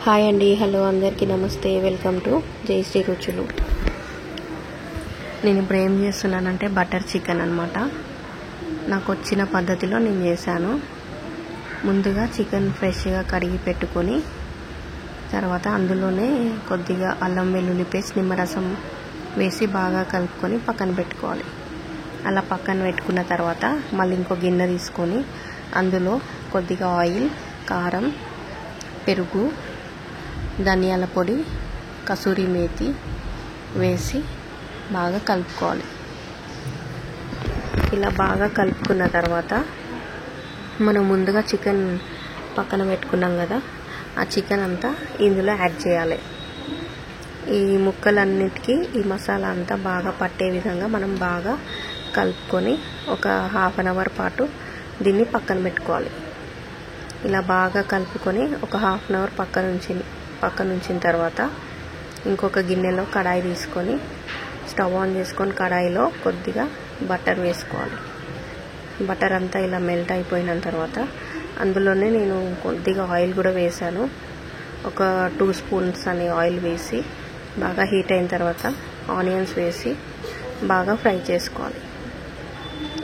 Hi అండి, hello అందరికీ నమస్తే. వెల్కమ్ టు జయశ్రీ రుచులు. నేను ఇప్పుడు ఏం చేస్తున్నానంటే బటర్ చికెన్ అనమాట. నాకు వచ్చిన పద్ధతిలో నేను చేశాను. ముందుగా చికెన్ ఫ్రెష్గా కడిగి పెట్టుకొని తర్వాత అందులోనే కొద్దిగా అల్లం వెల్లుల్లి పేస్ట్, నిమ్మరసం వేసి బాగా కలుపుకొని పక్కన పెట్టుకోవాలి. అలా పక్కన పెట్టుకున్న తర్వాత మళ్ళీ ఇంకో గిన్నె తీసుకొని అందులో కొద్దిగా ఆయిల్, కారం, పెరుగు, ధనియాల పొడి, కసూరి మేతి వేసి బాగా కలుపుకోవాలి. ఇలా బాగా కలుపుకున్న తర్వాత మనం ముందుగా చికెన్ పక్కన పెట్టుకున్నాం కదా, ఆ చికెన్ అంతా ఇందులో యాడ్ చేయాలి. ఈ ముక్కలన్నిటికీ ఈ మసాలా అంతా బాగా పట్టే విధంగా మనం బాగా కలుపుకొని ఒక హాఫ్ అన్ అవర్ పాటు దీన్ని పక్కన పెట్టుకోవాలి. ఇలా బాగా కలుపుకొని ఒక హాఫ్ అన్ అవర్ పక్కన ఉంచిన తర్వాత ఇంకొక గిన్నెలో కడాయి తీసుకొని స్టవ్ ఆన్ చేసుకొని కడాయిలో కొద్దిగా బటర్ వేసుకోవాలి. బటర్ అంతా ఇలా మెల్ట్ అయిపోయిన తర్వాత అందులోనే నేను కొద్దిగా ఆయిల్ కూడా వేసాను. ఒక 2 స్పూన్స్ అని ఆయిల్ వేసి బాగా హీట్ అయిన తర్వాత ఆనియన్స్ వేసి బాగా ఫ్రై చేసుకోవాలి.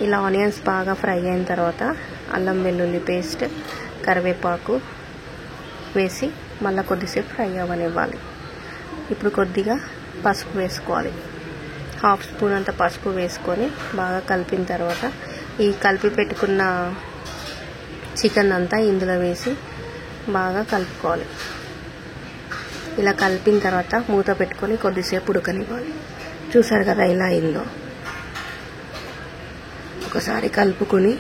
ఇలా ఆనియన్స్ బాగా ఫ్రై అయిన తర్వాత అల్లం వెల్లుల్లి పేస్ట్, కరివేపాకు వేసి మళ్ళీ కొద్దిసేపు ఫ్రై అవ్వనివ్వాలి. ఇప్పుడు కొద్దిగా పసుపు వేసుకోవాలి. హాఫ్ స్పూన్ అంత పసుపు వేసుకొని బాగా కలిపిన తర్వాత ఈ కలిపి పెట్టుకున్న చికెన్ అంతా ఇందులో వేసి బాగా కలుపుకోవాలి. ఇలా కలిపిన తర్వాత మూత పెట్టుకొని కొద్దిసేపు ఉడకనివ్వాలి. చూసారు కదా ఇలా అయిందో. ఒకసారి కలుపుకొని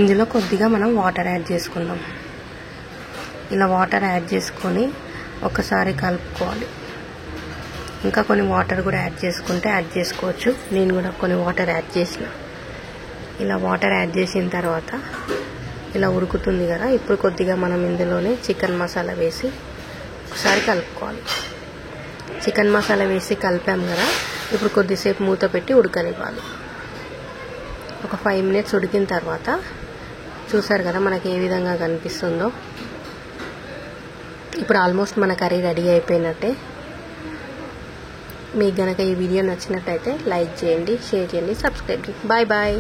ఇందులో కొద్దిగా మనం వాటర్ యాడ్ చేసుకుందాం. ఇలా వాటర్ యాడ్ చేసుకొని ఒకసారి కలుపుకోవాలి. ఇంకా కొన్ని వాటర్ కూడా యాడ్ చేసుకుంటే యాడ్ చేసుకోవచ్చు. నేను కూడా కొన్ని వాటర్ యాడ్ చేసిన. ఇలా వాటర్ యాడ్ చేసిన తర్వాత ఇలా ఉడుకుతుంది కదా, ఇప్పుడు కొద్దిగా మనం ఇందులోనే చికెన్ మసాలా వేసి ఒకసారి కలుపుకోవాలి. చికెన్ మసాలా వేసి కలిపాం కదా, ఇప్పుడు కొద్దిసేపు మూత పెట్టి ఉడకనివ్వాలి. ఒక 5 మినిట్స్ ఉడికిన తర్వాత చూసారు కదా మనకి ఏ విధంగా కనిపిస్తుందో. ఇప్పుడు ఆల్మోస్ట్ మన కర్రీ రెడీ అయిపోయినట్టే. మీకు గనక ఈ వీడియో నచ్చినట్టయితే లైక్ చేయండి, షేర్ చేయండి, సబ్స్క్రైబ్ చేయండి. Bye bye.